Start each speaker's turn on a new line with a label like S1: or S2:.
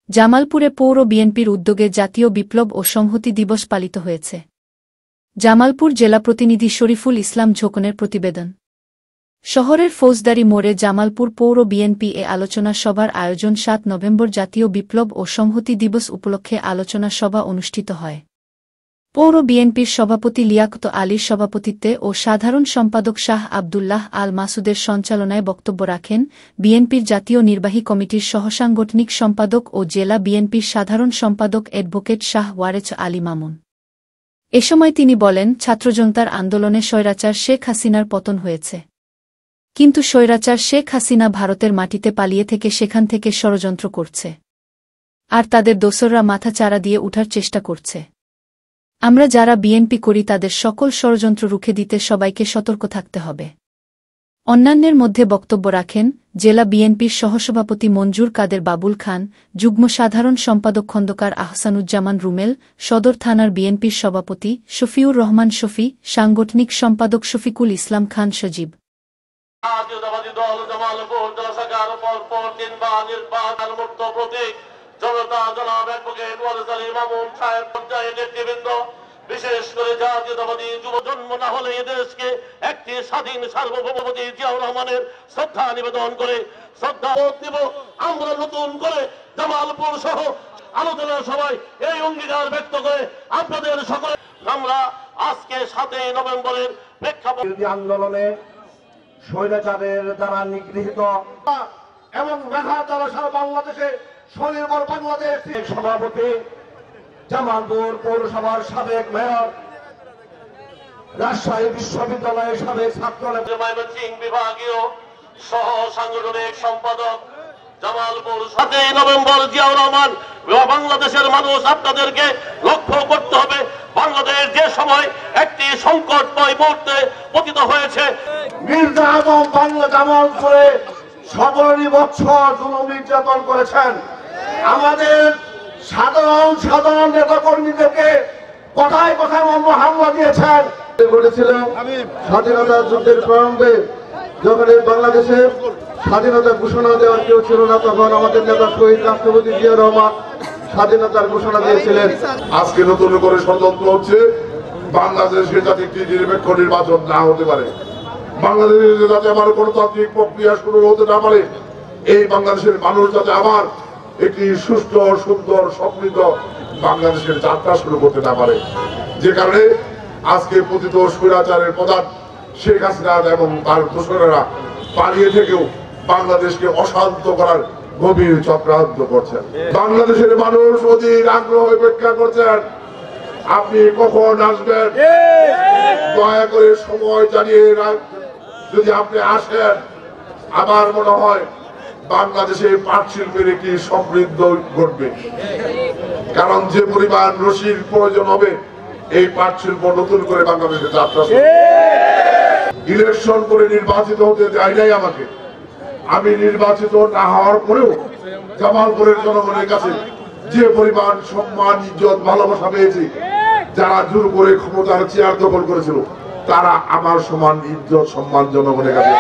S1: জামালপুরে পৌর বিএনপির উদ্যোগে জাতীয় বিপ্লব ও সংহতি দিবস পালিত হয়েছে। জামালপুর জেলা প্রতিনিধি শরীফুল ইসলাম ঝোকনের প্রতিবেদন। শহরের ফৌজদারি মোড়ে জামালপুর পৌর বিএনপি আলোচনা সভার আয়োজন ৭ নভেম্বর জাতীয় বিপ্লব ও সংহতি দিবস উপলক্ষে আলোচনা সভা অনুষ্ঠিত হয়। পৌর বিএনপির সভাপতি লিয়াকত আলীর সভাপতিত্বে ও সাধারণ সম্পাদক শাহ আবদুল্লাহ আল মাসুদের সঞ্চালনায় বক্তব্য রাখেন বিএনপির জাতীয় নির্বাহী কমিটির সহসাংগঠনিক সম্পাদক ও জেলা বিএনপির সাধারণ সম্পাদক অ্যাডভোকেট শাহ ওয়ারেছ আলী মামুন। এ সময় তিনি বলেন, ছাত্রজনতার আন্দোলনে স্বৈরাচার শেখ হাসিনার পতন হয়েছে, কিন্তু স্বৈরাচার শেখ হাসিনা ভারতের মাটিতে পালিয়ে থেকে সেখান থেকে ষড়যন্ত্র করছে, আর তাদের দোসররা মাথা চারা দিয়ে উঠার চেষ্টা করছে। আমরা যারা বিএনপি করি তাদের সকল ষড়যন্ত্র রুখে দিতে সবাইকে সতর্ক থাকতে হবে। অন্যান্যের মধ্যে বক্তব্য রাখেন জেলা বিএনপির সহসভাপতি মঞ্জুর কাদের বাবুল খান, যুগ্ম সাধারণ সম্পাদক খন্দকার আহসানুজ্জামান রুমেল, সদর থানার বিএনপির সভাপতি শফিউর রহমান শফি, সাংগঠনিক সম্পাদক শফিকুল ইসলাম খান সজীব।
S2: বিশেষ করে জাতীয়তাবাদী যুব জন্ম না হলে এদেশকে একটি স্বাধীন সার্বভৌমপতি জিয়াউর রহমানের শ্রদ্ধা নিবেদন করে শ্রদ্ধা দিব। আমরা নতুন করে জামালপুর সহ আলোচনা সভায় এই অঙ্গীকার ব্যক্ত করে আপনাদের সকলে আমরা আজকে ৭ নভেম্বরের প্রেক্ষাপট
S3: আন্দোলনে স্বৈরাচারের দ্বারা নিগৃহীত এবং মেধা দ্বারা সারা বাংলাদেশে স্বনির্ভর বাংলাদেশ সভাপতি, জামালপুর পৌরসভার সাবেক মেয়র, রাজশাহী বিশ্ববিদ্যালয়ের সাবেক ছাত্র
S2: বিভাগীয় সহ সাংগঠনিক সম্পাদক জামালপুর। ৭ নভেম্বর জিয়াউর রহমান, বাংলাদেশের মানুষ আপনাদেরকে লক্ষ্য করতে হবে, বাংলাদেশ যে সময় একটি সংকটময় মুহূর্তে পতিত হয়েছে।
S3: মির্জা আজম বাংলা জামালপুরে ১৭ বছর জুলুম নির্যাতন করেছেন। আমাদের সাধারণ নেতা কর্মীদেরকে কথায় কথায় হামলা দিয়েছেন। ঘটেছিল স্বাধীনতা যুদ্ধের প্রারম্ভে, যখন এই বাংলাদেশে স্বাধীনতা ঘোষণা দেওয়ার কেউ ছিল না, তখন আমাদের নেতা শহীদ রাষ্ট্রপতি জিয়াউর রহমান স্বাধীনতার ঘোষণা দিয়েছিলেন।
S4: আজকে নতুন করে ষড়যন্ত্র হচ্ছে বাংলাদেশে যাতে একটি নিরপেক্ষ নির্বাচন না হতে পারে, বাংলাদেশে যাতে আমার গণতান্ত্রিক প্রক্রিয়া শুরু হতে না পারে, এই বাংলাদেশের মানুষ যাতে আবার একটি সুষ্ঠু সুন্দর সমৃদ্ধ বাংলাদেশের যাত্রা শুরু করতে না পারে, যে কারণে আজকে পতিত স্বৈরাচারের প্রধান শেখ হাসিনা এবং তার দোসরেরা পালিয়ে থেকেও বাংলাদেশকে অশান্ত করার গভীর চক্রান্ত করছেন। বাংলাদেশের মানুষ অধীর আগ্রহ অপেক্ষা করছেন আপনি কখন আসবেন। দয়া করে সময় জানিয়ে যদি আপনি আসেন, আমার মনে হয় বাংলাদেশে পাট শিল্পের একটি সমৃদ্ধ ঘটবে, কারণ যে পরিমাণ রশির প্রয়োজন হবে এই পাট শিল্প নতুন করে বাংলাদেশে যাত্রা। ইলেকশন করে নির্বাচিত হতে দেয় নাই আমাকে, আমি নির্বাচিত না হওয়ার পরেও জামালপুরের জনগণের কাছে যে পরিমাণ সম্মান, ইজ্জত, ভালোবাসা পেয়েছি, যারা জোর করে ক্ষমতার চেয়ার দখল করেছিল তারা আমার সমান ইজ্জত সম্মান জনগণের কাছে